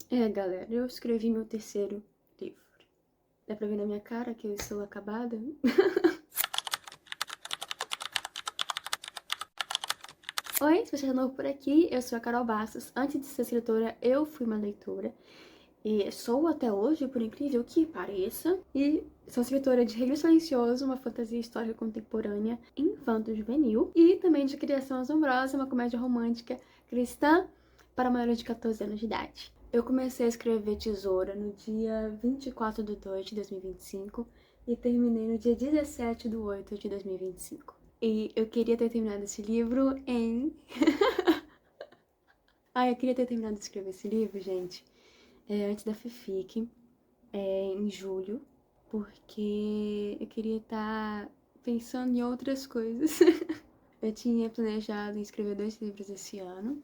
Galera, eu escrevi meu terceiro livro. Dá pra ver na minha cara que eu estou acabada? Oi, se você é novo por aqui, eu sou a Carol Bastos. Antes de ser escritora, eu fui uma leitora. E sou até hoje, por incrível que pareça. E sou escritora de Reino Silencioso, uma fantasia histórica contemporânea infanto-juvenil. E também de Criação Assombrosa, uma comédia romântica cristã para maiores de 14 anos de idade. Eu comecei a escrever Tesoura no dia 24 de 2 de 2025 e terminei no dia 17 de 8 de 2025. E eu queria ter terminado esse livro em... eu queria ter terminado de escrever esse livro, gente, antes da FIFIC, em julho, porque eu queria estar pensando em outras coisas. Eu tinha planejado em escrever 2 livros esse ano.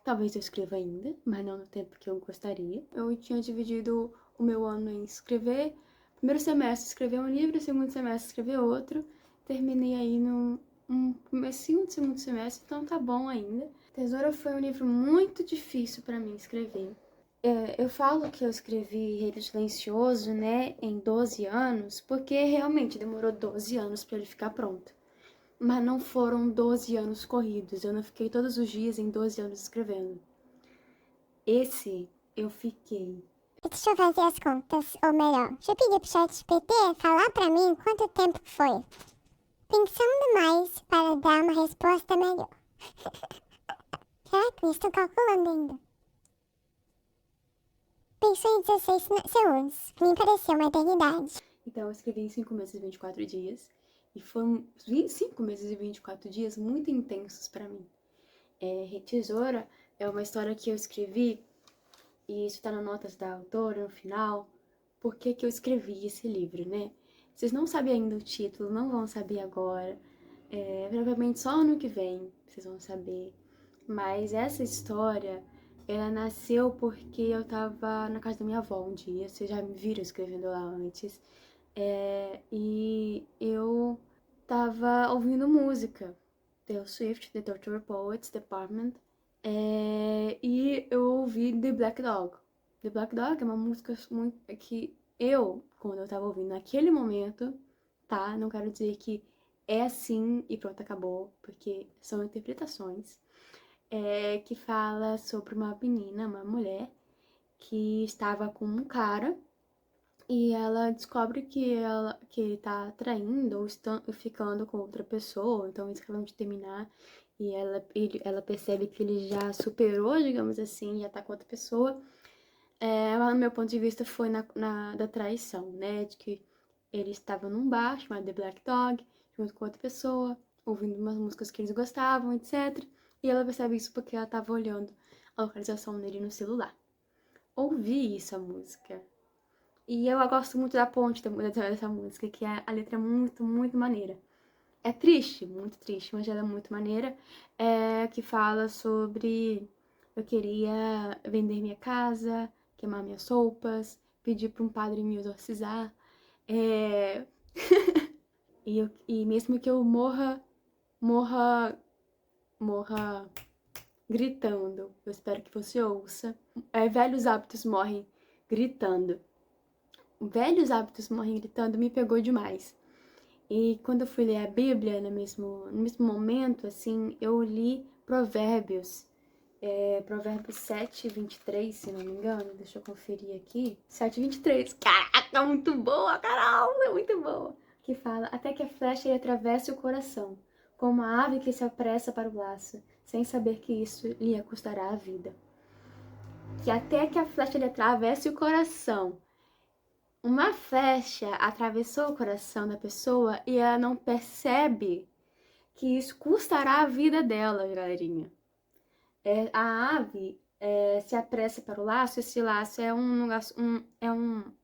Talvez eu escreva ainda, mas não no tempo que eu gostaria. Eu tinha dividido o meu ano em escrever. Primeiro semestre escrever um livro, segundo semestre escrever outro. Terminei aí no comecinho do segundo semestre, então tá bom ainda. Tesoura foi um livro muito difícil pra mim escrever. Eu falo que eu escrevi Reino Silencioso, né, em 12 anos, porque realmente demorou 12 anos pra ele ficar pronto. Mas não foram 12 anos corridos, eu não fiquei todos os dias em 12 anos escrevendo. Esse eu fiquei. Deixa eu fazer as contas, ou melhor, deixa eu pedir pro ChatGPT falar pra mim quanto tempo foi. Pensando mais para dar uma resposta melhor. Será que eu estou calculando ainda? Pensou em 16 segundos. Me pareceu uma eternidade. Então eu escrevi em 5 meses e 24 dias. E foram 5 meses e 24 dias muito intensos pra mim. Tesoura é uma história que eu escrevi, e isso tá nas notas da autora no final. Por que que eu escrevi esse livro, né? Vocês não sabem ainda o título, não vão saber agora. Provavelmente só ano que vem vocês vão saber. Mas essa história, ela nasceu porque eu tava na casa da minha avó um dia. Vocês já me viram escrevendo lá antes. E eu tava ouvindo música. Taylor Swift, The Torture Poets Department. E eu ouvi The Black Dog. The Black Dog é uma música muito que quando eu tava ouvindo naquele momento, tá? Não quero dizer que é assim e pronto, acabou, porque são interpretações. Que fala sobre uma menina, uma mulher, que estava com um cara e ela descobre que ele tá traindo ou ficando com outra pessoa, então eles acabam de terminar e ela percebe que ele já superou, digamos assim, já tá com outra pessoa. Mas no meu ponto de vista foi da traição, né? De que ele estava num bar chamado The Black Dog, junto com outra pessoa, ouvindo umas músicas que eles gostavam, etc. E ela percebe isso porque ela estava olhando a localização dele no celular. Ouvi essa música. E eu gosto muito da ponte dessa música, que a letra é muito, muito maneira. É triste, muito triste, mas ela é muito maneira. Que fala sobre eu queria vender minha casa, queimar minhas roupas, pedir para um padre me exorcizar. E mesmo que eu morra gritando, eu espero que você ouça. Velhos hábitos morrem gritando. Velhos hábitos morrem gritando me pegou demais. E quando eu fui ler a Bíblia, no mesmo momento, assim, eu li Provérbios. Provérbios 7:23, se não me engano. Deixa eu conferir aqui. 7:23. Caraca, muito boa, Carol! É muito boa. Que fala, até que a flecha lhe atravesse o coração, como a ave que se apressa para o laço, sem saber que isso lhe custará a vida. Que até que a flecha lhe atravesse o coração. Uma flecha atravessou o coração da pessoa e ela não percebe que isso custará a vida dela, galerinha. A ave se apressa para o laço. Esse laço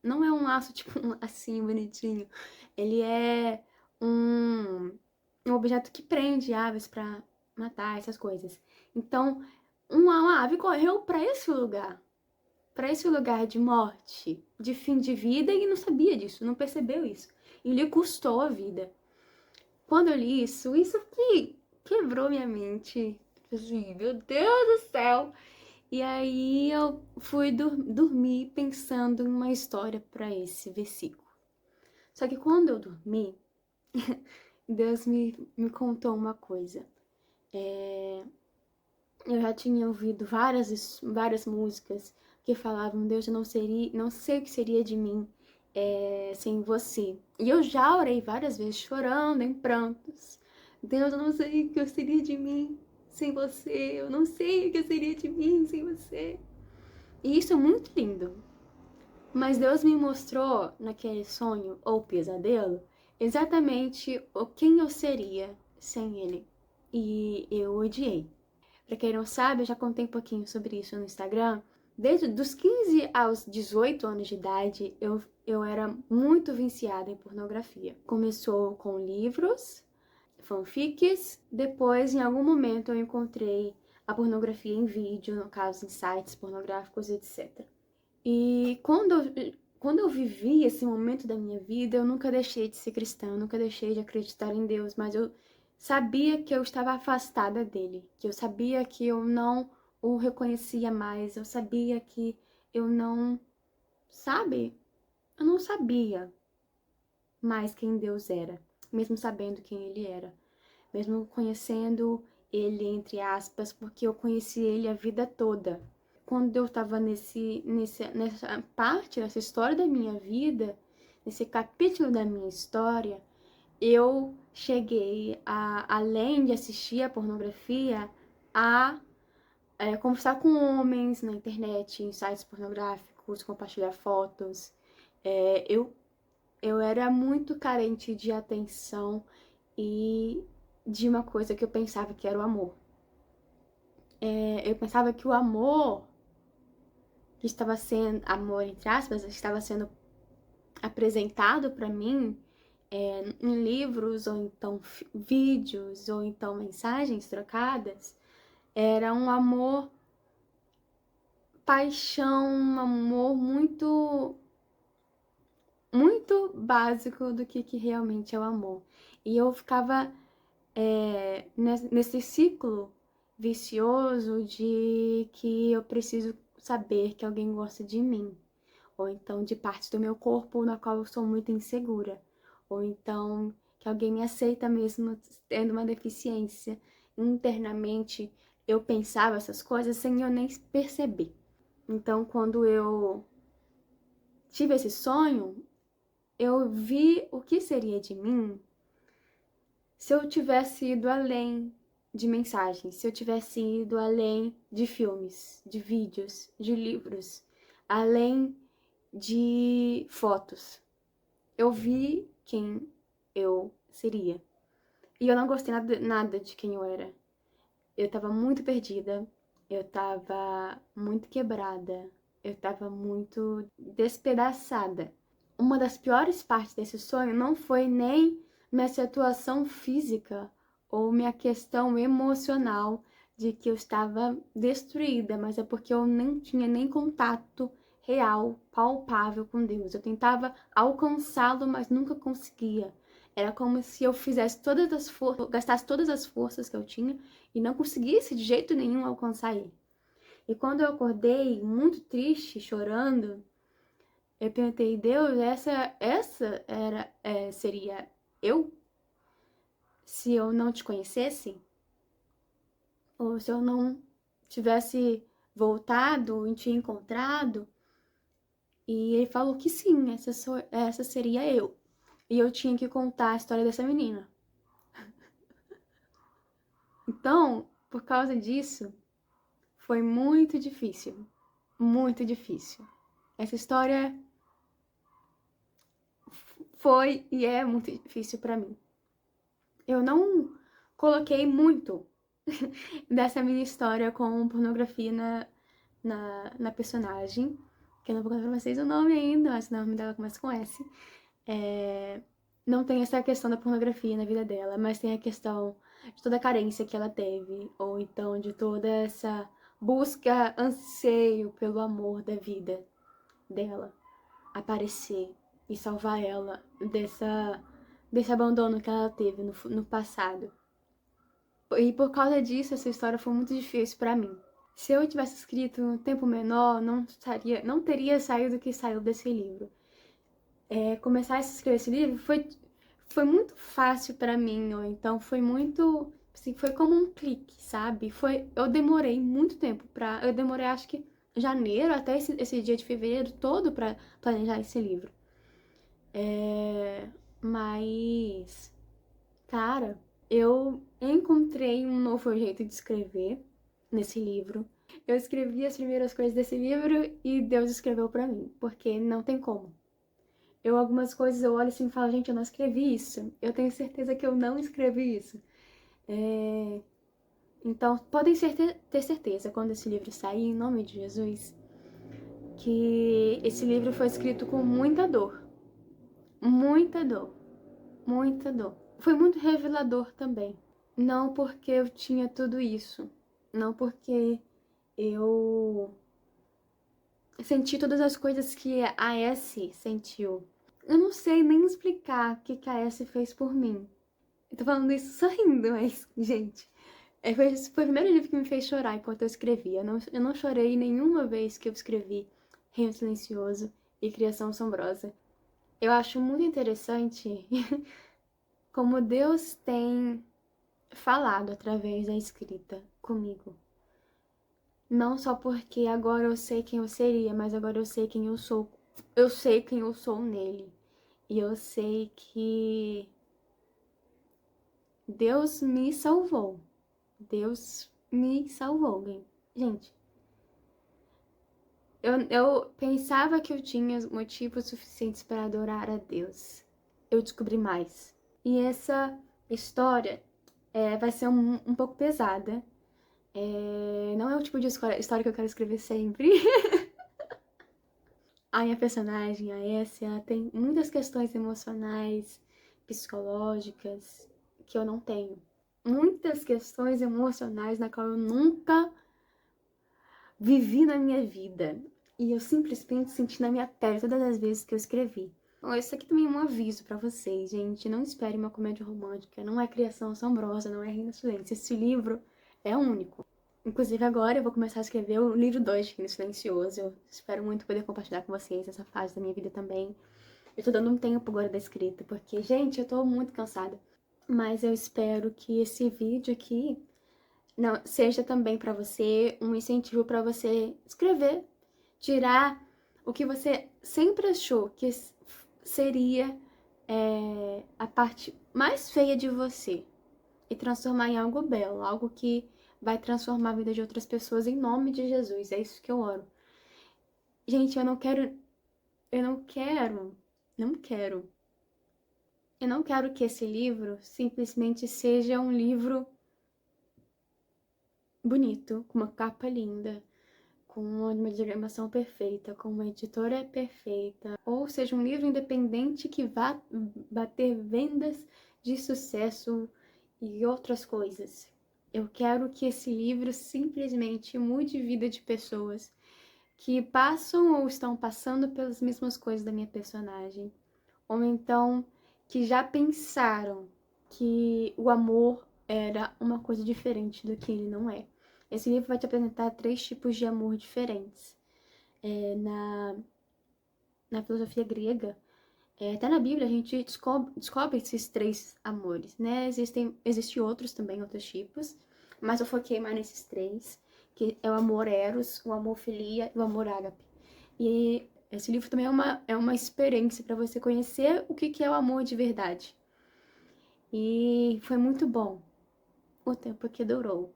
não é um laço tipo assim, bonitinho. Ele é um objeto que prende aves para matar essas coisas. Então, uma ave correu para esse lugar de morte, de fim de vida, e não sabia disso, não percebeu isso. E lhe custou a vida. Quando eu li isso aqui quebrou minha mente. Assim, meu Deus do céu! E aí eu fui dormir pensando em uma história para esse versículo. Só que quando eu dormi, Deus me contou uma coisa. Eu já tinha ouvido várias músicas que falavam, Deus, eu não sei o que seria de mim sem você. E eu já orei várias vezes, chorando, em prantos. Deus, eu não sei o que seria de mim sem você. Eu não sei o que seria de mim sem você. E isso é muito lindo. Mas Deus me mostrou naquele sonho ou pesadelo exatamente quem eu seria sem Ele. E eu odiei. Pra quem não sabe, eu já contei um pouquinho sobre isso no Instagram. Desde dos 15 aos 18 anos de idade, eu era muito viciada em pornografia. Começou com livros, fanfics, depois, em algum momento, eu encontrei a pornografia em vídeo, no caso, em sites pornográficos, etc. E quando eu vivi esse momento da minha vida, eu nunca deixei de ser cristã, nunca deixei de acreditar em Deus, mas eu sabia que eu estava afastada dele, que eu sabia que eu não o reconhecia mais, eu sabia que eu não, sabe? Eu não sabia mais quem Deus era, mesmo sabendo quem ele era, mesmo conhecendo ele, entre aspas, porque eu conheci ele a vida toda. Quando eu estava nessa parte, nessa história da minha vida, nesse capítulo da minha história, eu cheguei além de assistir a pornografia, a conversar com homens na internet, em sites pornográficos, compartilhar fotos. Eu era muito carente de atenção e de uma coisa que eu pensava que era o amor. Eu pensava que o amor que estava sendo, amor entre aspas, estava sendo apresentado para mim em livros, ou então vídeos, ou então mensagens trocadas, era um amor, paixão, um amor muito básico do que realmente é o amor. E eu ficava nesse ciclo vicioso de que eu preciso saber que alguém gosta de mim, ou então de partes do meu corpo na qual eu sou muito insegura, ou então que alguém me aceita mesmo tendo uma deficiência. Internamente eu pensava essas coisas sem eu nem perceber. Então, quando eu tive esse sonho, eu vi o que seria de mim se eu tivesse ido além de mensagens, se eu tivesse ido além de filmes, de vídeos, de livros, além de fotos. Eu vi quem eu seria. E eu não gostei nada de quem eu era. Eu tava muito perdida, eu tava muito quebrada, eu tava muito despedaçada. Uma das piores partes desse sonho não foi nem minha situação física ou minha questão emocional de que eu estava destruída, mas é porque eu nem tinha nem contato real, palpável com Deus. Eu tentava alcançá-lo, mas nunca conseguia. Era como se eu fizesse todas as forças, gastasse todas as forças que eu tinha e não conseguisse de jeito nenhum alcançar ele. E quando eu acordei muito triste, chorando, eu perguntei, Deus, seria eu? Se eu não te conhecesse? Ou se eu não tivesse voltado e te encontrado? E ele falou que sim, essa seria eu. E eu tinha que contar a história dessa menina. Então, por causa disso, foi muito difícil. Muito difícil. Essa história foi e é muito difícil pra mim. Eu não coloquei muito dessa minha história com pornografia na personagem, que eu não vou contar pra vocês o nome ainda, mas o nome dela começa com S. Não tem essa questão da pornografia na vida dela, mas tem a questão de toda a carência que ela teve, ou então de toda essa busca, anseio pelo amor da vida dela aparecer e salvar ela desse abandono que ela teve no passado. E por causa disso, essa história foi muito difícil pra mim. Se eu tivesse escrito um tempo menor, não teria saído o que saiu desse livro. Começar a escrever esse livro foi muito fácil pra mim, ou então foi muito, assim, foi como um clique, sabe? Eu demorei muito tempo eu demorei acho que janeiro até esse dia de fevereiro todo pra planejar esse livro. Mas, cara, eu encontrei um novo jeito de escrever nesse livro. Eu escrevi as primeiras coisas desse livro e Deus escreveu pra mim, porque não tem como. Algumas coisas eu olho assim e falo, gente, eu não escrevi isso. Eu tenho certeza que eu não escrevi isso. Então, podem ter certeza, quando esse livro sair, em nome de Jesus, que esse livro foi escrito com muita dor. Muita dor. Muita dor. Foi muito revelador também. Não porque eu tinha tudo isso. Não porque eu senti todas as coisas que a S sentiu. Eu não sei nem explicar o que a S fez por mim. Eu tô falando isso sorrindo, mas, gente, foi o primeiro livro que me fez chorar enquanto eu escrevia. Eu não chorei nenhuma vez que eu escrevi Reino Silencioso e Criação Assombrosa. Eu acho muito interessante como Deus tem falado através da escrita comigo. Não só porque agora eu sei quem eu seria, mas agora eu sei quem eu sou. Eu sei quem eu sou nele. E eu sei que Deus me salvou. Deus me salvou, gente. Eu pensava que eu tinha motivos suficientes para adorar a Deus. Eu descobri mais. E essa história vai ser um pouco pesada. Não é o tipo de história que eu quero escrever sempre. A minha personagem, a Essie, ela tem muitas questões emocionais, psicológicas, que eu não tenho. Muitas questões emocionais na qual eu nunca vivi na minha vida. E eu simplesmente senti na minha pele todas as vezes que eu escrevi. Bom, isso aqui também é um aviso pra vocês, gente. Não espere uma comédia romântica. Não é Criação Assombrosa, não é Reino do Silêncio. Esse livro é único. Inclusive agora eu vou começar a escrever o livro 2 de Reino Silencioso. Eu espero muito poder compartilhar com vocês essa fase da minha vida também. Eu tô dando um tempo agora da escrita, porque, gente, eu tô muito cansada. Mas eu espero que esse vídeo aqui não seja também para você um incentivo para você escrever, tirar o que você sempre achou que seria a parte mais feia de você e transformar em algo belo, algo que vai transformar a vida de outras pessoas em nome de Jesus. É isso que eu oro. Gente, eu não quero, não quero. Eu não quero que esse livro simplesmente seja um livro bonito, com uma capa linda, com uma diagramação perfeita, com uma editora perfeita, ou seja, um livro independente que vá bater vendas de sucesso e outras coisas. Eu quero que esse livro simplesmente mude a vida de pessoas que passam ou estão passando pelas mesmas coisas da minha personagem, ou então que já pensaram que o amor era uma coisa diferente do que ele não é. Esse livro vai te apresentar 3 tipos de amor diferentes. Na filosofia grega, até na Bíblia a gente descobre esses 3 amores, né? Existem outros também, outros tipos, mas eu foquei mais nesses 3, que é o amor eros, o amor filia e o amor ágape. E esse livro também é uma experiência para você conhecer o que é o amor de verdade. E foi muito bom o tempo que durou.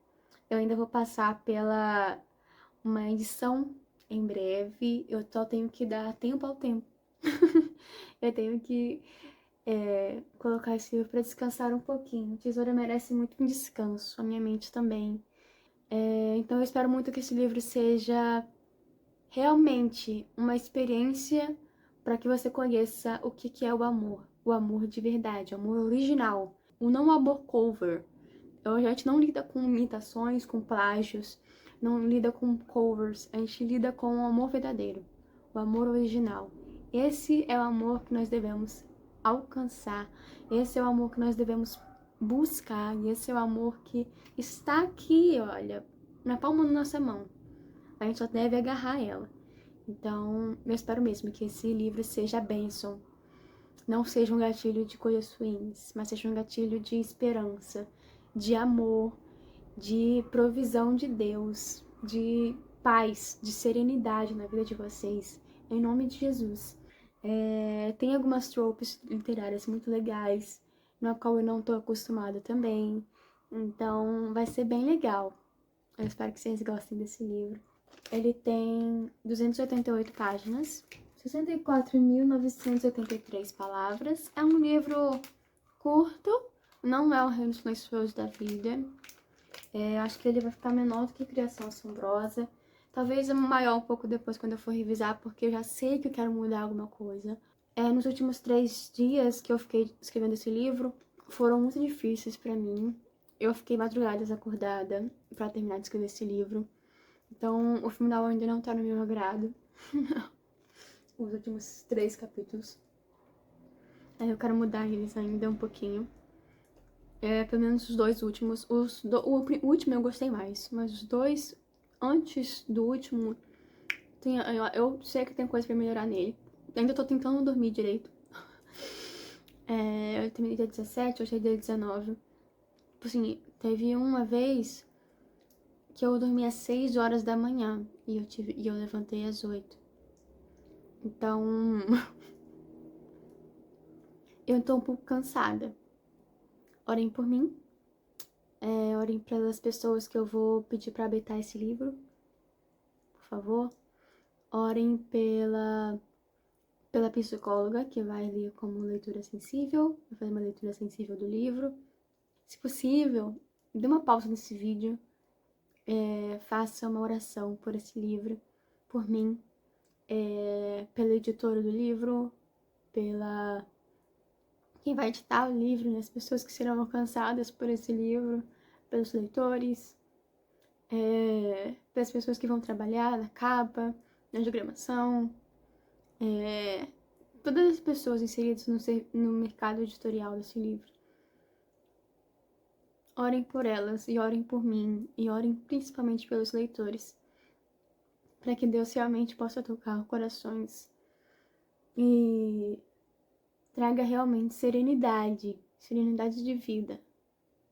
Eu ainda vou passar pela uma edição em breve. Eu só tenho que dar tempo ao tempo. Eu tenho que colocar esse livro para descansar um pouquinho. Tesoura merece muito um descanso, a minha mente também. Então eu espero muito que esse livro seja realmente uma experiência para que você conheça o que é o amor de verdade, o amor original, o não amor cover. A gente não lida com imitações, com plágios, não lida com covers, a gente lida com o amor verdadeiro, o amor original. Esse é o amor que nós devemos alcançar, esse é o amor que nós devemos buscar, e esse é o amor que está aqui, olha, na palma da nossa mão. A gente só deve agarrar ela. Então, eu espero mesmo que esse livro seja a bênção. Não seja um gatilho de coisas ruins, mas seja um gatilho de esperança, de amor, de provisão de Deus, de paz, de serenidade na vida de vocês. Em nome de Jesus. Tem algumas tropes literárias muito legais, na qual eu não estou acostumada também. Então, vai ser bem legal. Eu espero que vocês gostem desse livro. Ele tem 288 páginas, 64.983 palavras. É um livro curto, não é o Reino Silencioso da Vida. Acho que ele vai ficar menor do que Criação Assombrosa. Talvez maior um pouco depois quando eu for revisar, porque eu já sei que eu quero mudar alguma coisa. Nos últimos 3 dias que eu fiquei escrevendo esse livro, foram muito difíceis pra mim. Eu fiquei madrugadas acordada pra terminar de escrever esse livro. Então, o final ainda não tá no meu agrado. Os últimos 3 capítulos. Eu quero mudar eles ainda um pouquinho. Pelo menos os 2 últimos. O último eu gostei mais, mas os 2 antes do último, eu sei que tem coisa pra melhorar nele. Ainda tô tentando dormir direito. Eu terminei dia 17, hoje é dia 19. Assim, teve uma vez que eu dormi às 6 horas da manhã e eu levantei às 8. Então, eu tô um pouco cansada. Orem por mim. Orem pelas pessoas que eu vou pedir pra habitar esse livro. Por favor. Orem pela psicóloga que vai ler como leitura sensível. Vai fazer uma leitura sensível do livro. Se possível, dê uma pausa nesse vídeo. Faça uma oração por esse livro, por mim, pela editora do livro, pela quem vai editar o livro, né, as pessoas que serão alcançadas por esse livro, pelos leitores, pelas pessoas que vão trabalhar na capa, na diagramação, todas as pessoas inseridas no mercado editorial desse livro. Orem por elas e orem por mim e orem principalmente pelos leitores, para que Deus realmente possa tocar corações e traga realmente serenidade de vida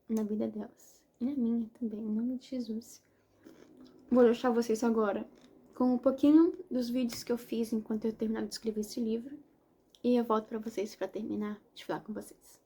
na vida delas e na minha também, em nome de Jesus. Vou deixar vocês agora com um pouquinho dos vídeos que eu fiz enquanto eu terminava de escrever esse livro e eu volto para vocês para terminar de falar com vocês.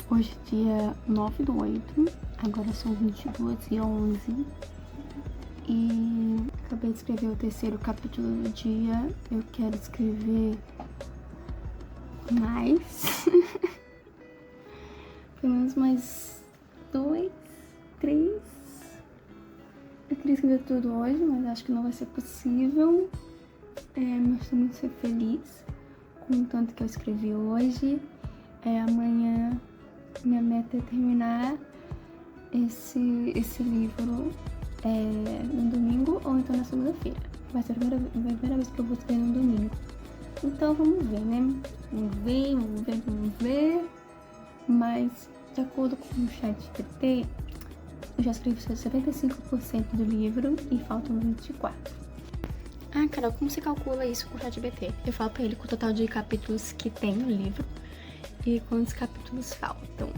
Hoje é dia 9/8, agora são 22h11 e acabei de escrever o 3º capítulo do dia. Eu quero escrever mais, pelo menos mais 2, 3. Eu queria escrever tudo hoje, mas acho que não vai ser possível. Mas estou muito feliz com o tanto que eu escrevi hoje. Amanhã minha meta é terminar esse livro no domingo ou então na segunda-feira. Vai ser a primeira vez que eu vou escrever no domingo. Então vamos ver, né? Vamos ver. Mas, de acordo com o ChatGPT, eu já escrevi 75% do livro e faltam 24%. Ah, Carol, como você calcula isso com o ChatGPT? Eu falo pra ele com o total de capítulos que tem no livro e quantos capítulos faltam.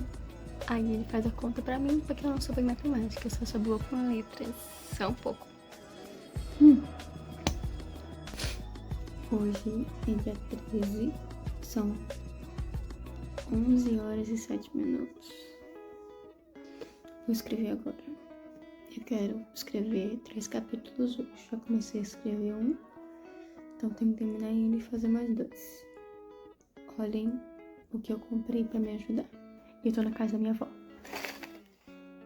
Aí ele faz a conta pra mim, porque eu não sou bem matemática, eu só sou boa com letras, só um pouco. Hoje é dia 13, são 11 horas e 7 minutos. Vou escrever agora. Eu quero escrever 3 capítulos hoje. Já comecei a escrever um, então tenho que terminar ainda e fazer mais 2. Olhem o que eu comprei pra me ajudar. Eu tô na casa da minha avó.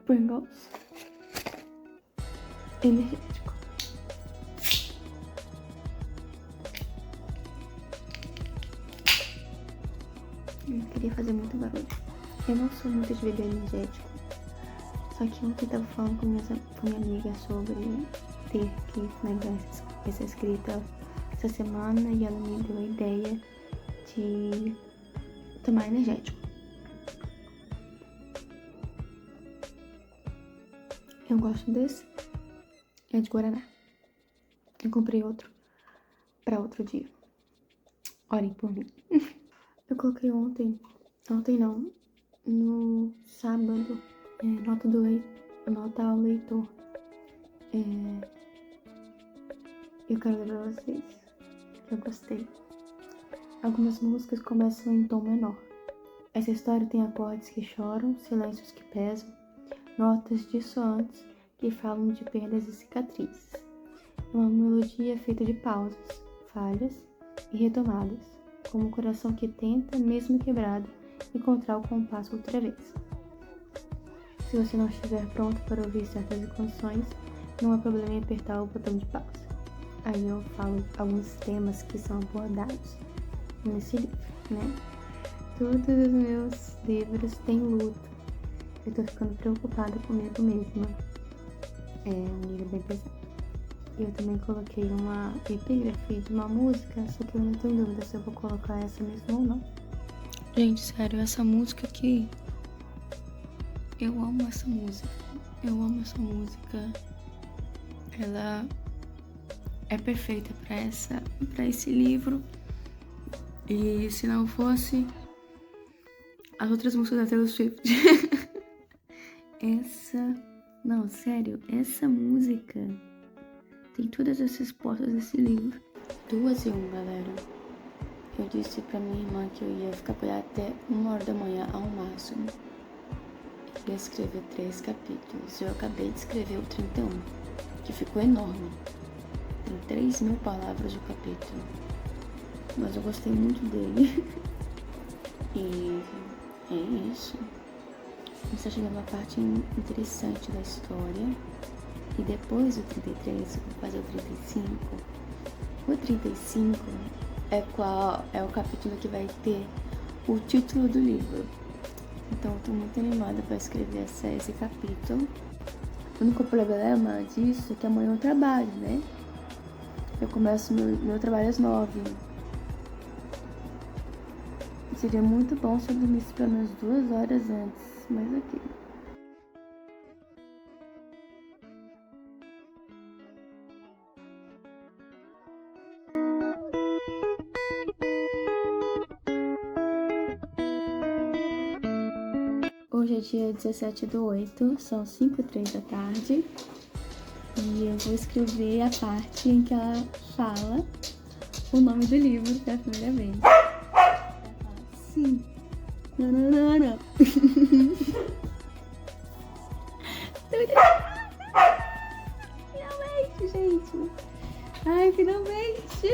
Pringles. Energético. Eu não queria fazer muito barulho. Eu não sou muito de beber energético. Só que ontem eu tava falando com minha amiga sobre ter que finalizar essa escrita essa semana e ela me deu a ideia de tomar energético. Eu gosto desse. É de Guaraná. Eu comprei outro pra outro dia. Orem por mim. Eu coloquei ontem não, no sábado, nota ao leitor. Eu quero ler pra vocês. Eu gostei. Algumas músicas começam em tom menor. Essa história tem acordes que choram, silêncios que pesam, notas dissoantes que falam de perdas e cicatrizes. É uma melodia feita de pausas, falhas e retomadas, como o coração que tenta, mesmo quebrado, encontrar o compasso outra vez. Se você não estiver pronto para ouvir certas canções, não há problema em apertar o botão de pausa. Aí eu falo alguns temas que são abordados nesse livro, né? Todos os meus livros têm luto. Eu tô ficando preocupada comigo mesma. É um livro bem pesado. Eu também coloquei uma epígrafe de uma música, só que eu não tô em dúvida se eu vou colocar essa mesmo ou não. Gente, sério, essa música aqui... Eu amo essa música. Ela é perfeita pra esse livro. E se não fosse as outras músicas da Taylor Swift. Não, sério, essa música tem todas as respostas desse livro. 2:01, galera. Eu disse pra minha irmã que eu ia ficar por aí até 1h da manhã ao máximo. Eu ia escrever 3 capítulos. Eu acabei de escrever o 31, que ficou enorme. Tem 3.000 palavras o capítulo. Mas eu gostei muito dele. E é isso. A gente tá chegando na parte interessante da história. E depois do 33, eu vou fazer o 35. O 35 é o capítulo que vai ter o título do livro. Então eu tô muito animada pra escrever esse capítulo. O único problema disso é que amanhã eu trabalho, né? Eu começo meu trabalho às 9. Seria muito bom se eu dormisse pelo menos 2 horas antes, mas aqui. Hoje é dia 17/8, são 5:03 da tarde. E eu vou escrever a parte em que ela fala o nome do livro pela primeira vez. Sim. Não. Finalmente, gente. Ai, finalmente.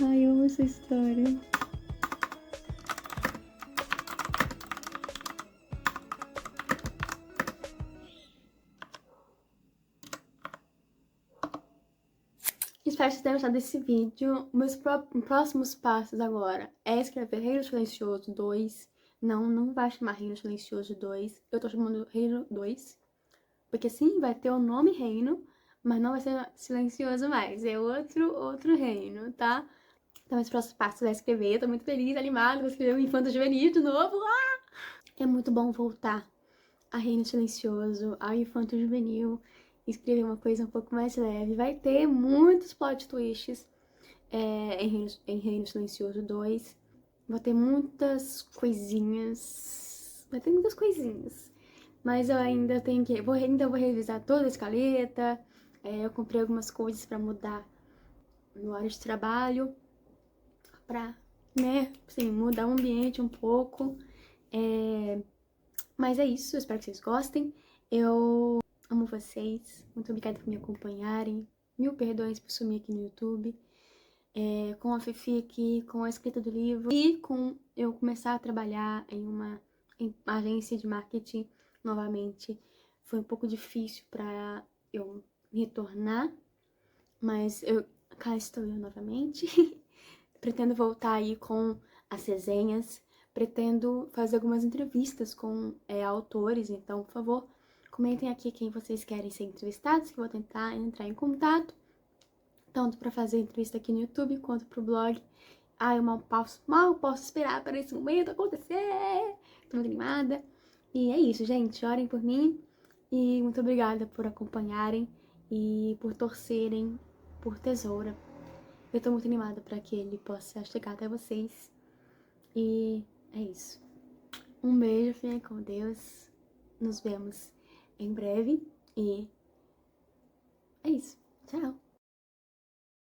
Ai, eu amo essa história. Espero que vocês tenham gostado desse vídeo. Meus próximos passos agora é escrever Reino Silencioso 2. Não vai chamar Reino Silencioso 2. Eu tô chamando Reino 2. Porque sim, vai ter o nome Reino, mas não vai ser silencioso mais. É outro reino, tá? Então, os próximos passos é escrever. Eu tô muito feliz, animada. Vou escrever o Infanto Juvenil de novo. É muito bom voltar a Reino Silencioso, ao Infanto Juvenil. escrever uma coisa um pouco mais leve. Vai ter muitos plot twists em Reino Silencioso 2. Vai ter muitas coisinhas. Vai ter muitas coisinhas. Mas eu ainda tenho que... ainda vou revisar toda a escaleta. Eu comprei algumas coisas pra mudar no horário de trabalho. Pra, né, assim, mudar o ambiente um pouco. Mas é isso, eu espero que vocês gostem. Eu amo vocês. Muito obrigada por me acompanharem. Mil perdões por sumir aqui no YouTube. Com a Fifi aqui, com a escrita do livro e com eu começar a trabalhar em uma agência de marketing novamente. Foi um pouco difícil para eu retornar, mas cá estou eu novamente. Pretendo voltar aí com as resenhas, pretendo fazer algumas entrevistas com autores, então, por favor, comentem aqui quem vocês querem ser entrevistados, que eu vou tentar entrar em contato, tanto para fazer entrevista aqui no YouTube, quanto pro blog. Eu mal posso esperar para esse momento acontecer, tô muito animada. E é isso, gente, orem por mim, e muito obrigada por acompanharem e por torcerem por Tesoura. Eu tô muito animada para que ele possa chegar até vocês. E é isso. Um beijo, fiquem com Deus. Nos vemos em breve. E é isso. Tchau.